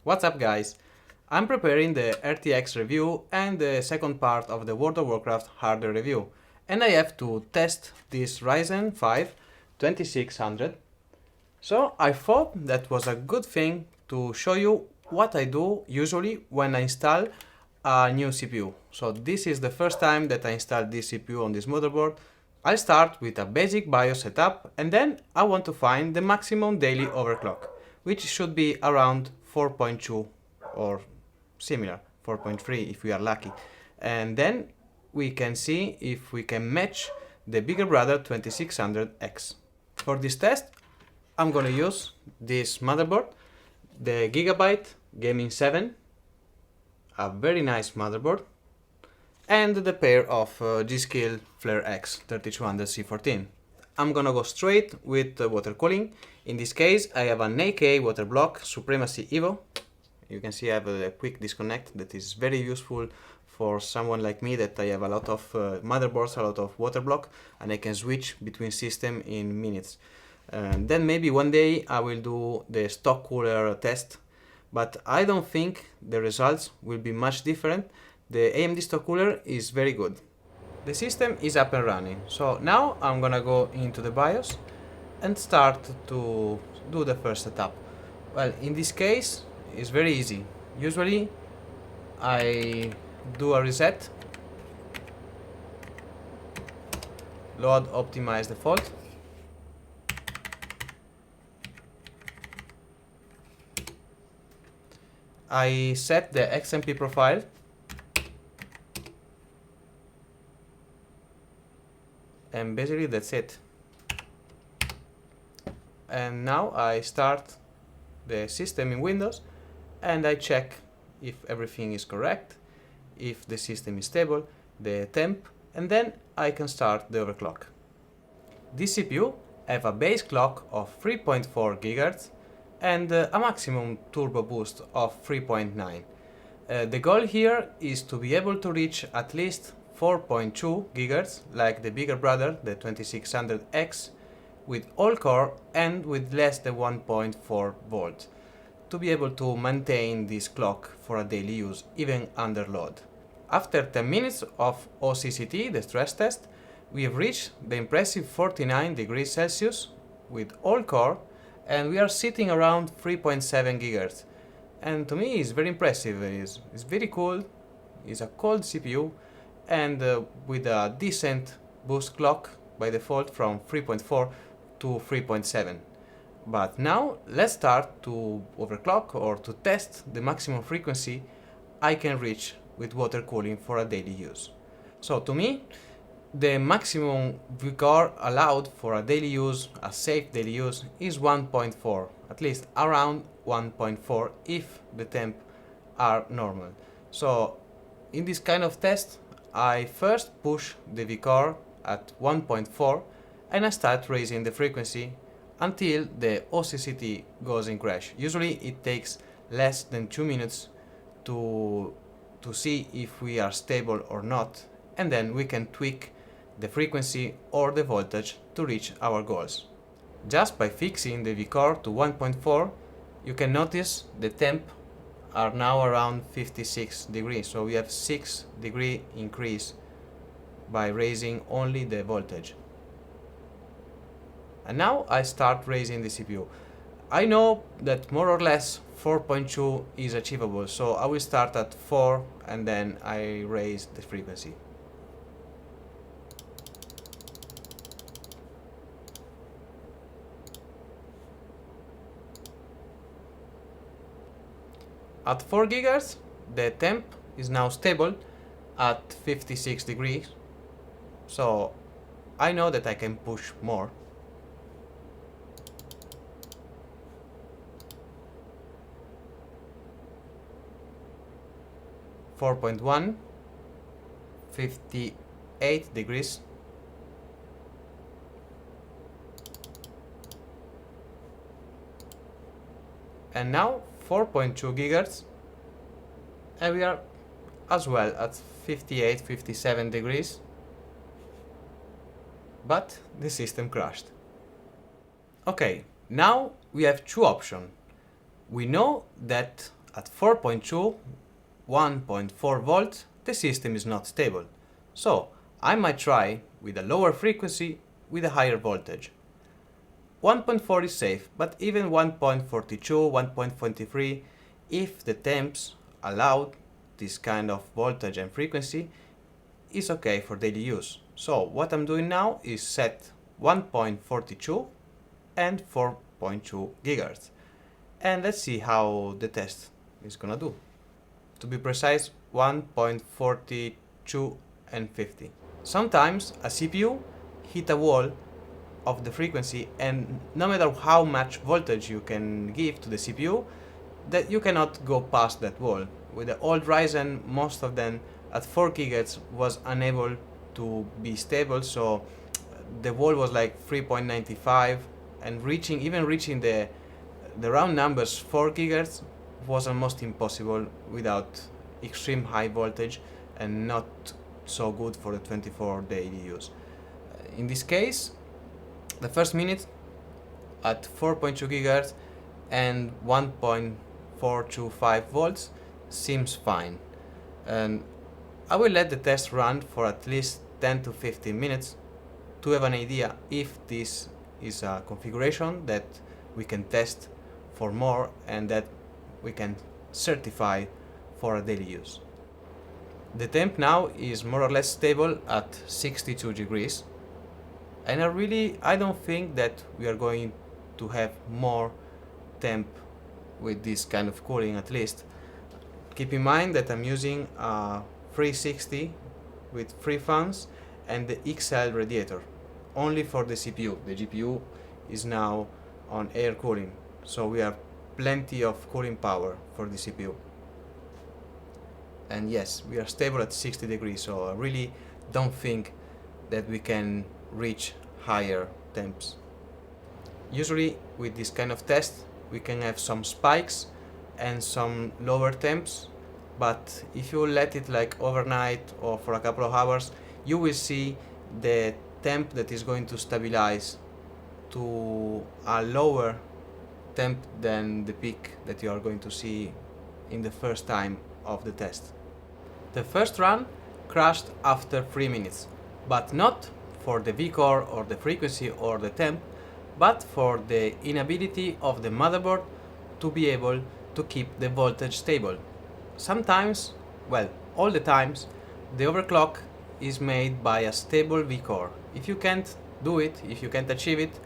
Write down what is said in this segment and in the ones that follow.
What's up guys? I'm preparing the RTX review and the second part of the World of Warcraft hardware review, and I have to test this Ryzen 5 2600. So I thought that was a good thing to show you what I do usually when I install a new CPU. So this is the first time that I install this CPU on this motherboard. I'll start with a basic BIOS setup and then I want to find the maximum daily overclock, which should be around 4.2 or similar, 4.3 if we are lucky. And then we can see if we can match the bigger brother 2600X. For this test, I'm gonna use this motherboard, the Gigabyte Gaming 7, a very nice motherboard, and the pair of G.Skill Flare X 3200 C14. I'm gonna go straight with water cooling. In this case, I have an AK water block Supremacy Evo. You can see I have a quick disconnect that is very useful for someone like me that I have a lot of motherboards, a lot of water block, and I can switch between system in minutes. Then maybe one day I will do the stock cooler test, but I don't think the results will be much different. The AMD stock cooler is very good. The system is up and running, so now I'm gonna go into the BIOS and start to do the first setup. Well, in this case, it's very easy. Usually, I do a reset, load optimize default, I set the XMP profile, and basically that's it. And now I start the system in Windows and I check if everything is correct, if the system is stable, the temp, and then I can start the overclock. This CPU have a base clock of 3.4 GHz and a maximum turbo boost of 3.9. The goal here is to be able to reach at least 4.2 GHz like the bigger brother, the 2600X, with all core and with less than 1.4 volts, to be able to maintain this clock for a daily use, even under load. After 10 minutes of OCCT, the stress test, we have reached the impressive 49 degrees Celsius with all core, and we are sitting around 3.7 GHz. And to me it's very impressive, it's very cool, it's a cold CPU, and with a decent boost clock by default from 3.4 to 3.7. But now let's start to overclock or to test the maximum frequency I can reach with water cooling for a daily use. So to me, the maximum VCOR allowed for a daily use, a safe daily use, is 1.4, at least around 1.4 if the temp are normal. So in this kind of test, I first push the VCOR at 1.4 and I start raising the frequency until the OCCT goes in crash. Usually it takes less than 2 minutes to see if we are stable or not, and then we can tweak the frequency or the voltage to reach our goals. Just by fixing the VCOR to 1.4, you can notice the temp are now around 56 degrees, so we have 6 degree increase by raising only the voltage. And now I start raising the CPU. I know that more or less 4.2 is achievable, so I will start at 4 and then I raise the frequency. At 4 GHz, the temp is now stable at 56 degrees, so I know that I can push more. (4.1), 58 degrees, and now 4.2 GHz, and we are as well at 58, 57 degrees, but the system crashed. Okay, now we have two options. We know that at 4.2, 1.4 volts, the system is not stable. So I might try with a lower frequency with a higher voltage. 1.4 is safe, but even 1.42, 1.23, if the temps allow this kind of voltage and frequency, is okay for daily use. So what I'm doing now is set 1.42 and 4.2 gigahertz. And let's see how the test is gonna do. To be precise, 1.42 and 50. Sometimes a CPU hit a wall of the frequency, and no matter how much voltage you can give to the CPU, that you cannot go past that wall. With the old Ryzen, most of them at 4 GHz was unable to be stable, so the wall was like 3.95, and even reaching the round numbers 4 GHz was almost impossible without extreme high voltage and not so good for the 24 daily use. In this case, the first minute at 4.2 GHz and 1.425 volts seems fine, and I will let the test run for at least 10 to 15 minutes to have an idea if this is a configuration that we can test for more and that we can certify for a daily use. The temp now is more or less stable at 62 degrees, and I don't think that we are going to have more temp with this kind of cooling, at least. Keep in mind that I'm using a 360 with 3 fans and the XL radiator only for the CPU. The GPU is now on air cooling, so we have plenty of cooling power for the CPU. And yes, we are stable at 60 degrees, so I really don't think that we can reach higher temps. Usually with this kind of test we can have some spikes and some lower temps, but if you let it like overnight or for a couple of hours, you will see the temp that is going to stabilize to a lower temp than the peak that you are going to see in the first time of the test. The first run crashed after 3 minutes, but not for the vCore or the frequency or the temp, but for the inability of the motherboard to be able to keep the voltage stable. Sometimes, well, all the times, the overclock is made by a stable vCore. If you can't do it, if you can't achieve it,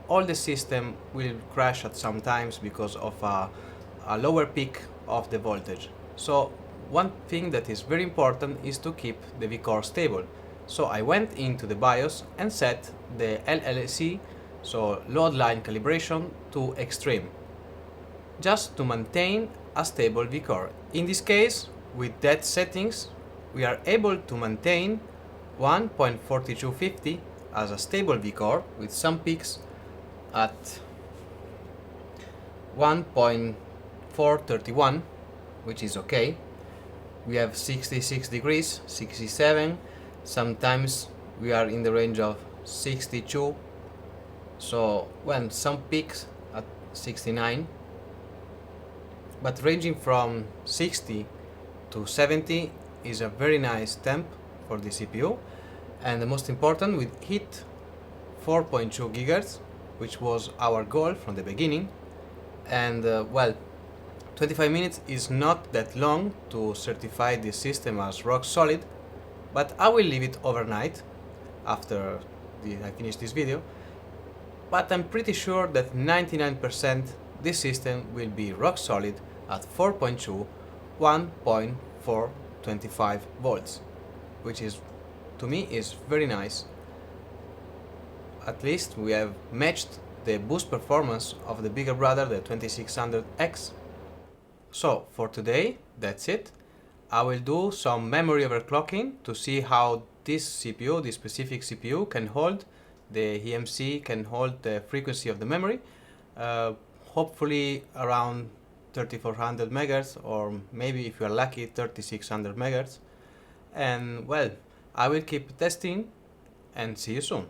all the system will crash at some times because of a lower peak of the voltage. So one thing that is very important is to keep the vCore stable. So I went into the BIOS and set the LLC, so load line calibration, to extreme, just to maintain a stable vCore. In this case, with that settings, we are able to maintain 1.4250 as a stable vCore with some peaks at 1.431, which is okay. We have 66 degrees, 67, sometimes we are in the range of 62, so when some peaks at 69, but ranging from 60 to 70 is a very nice temp for the CPU. And the most important, we hit 4.2 gigahertz, which was our goal from the beginning. And well, 25 minutes is not that long to certify the system as rock solid, but I will leave it overnight after I finish this video. But I'm pretty sure that 99% this system will be rock solid at 4.2, 1.425 volts, which is, to me, is very nice. At least we have matched the boost performance of the bigger brother, the 2600X. So for today, that's it. I will do some memory overclocking to see how this CPU, this specific CPU, can hold the EMC, can hold the frequency of the memory. Hopefully around 3400 megahertz, or maybe if you are lucky 3600 megahertz. And well, I will keep testing and see you soon.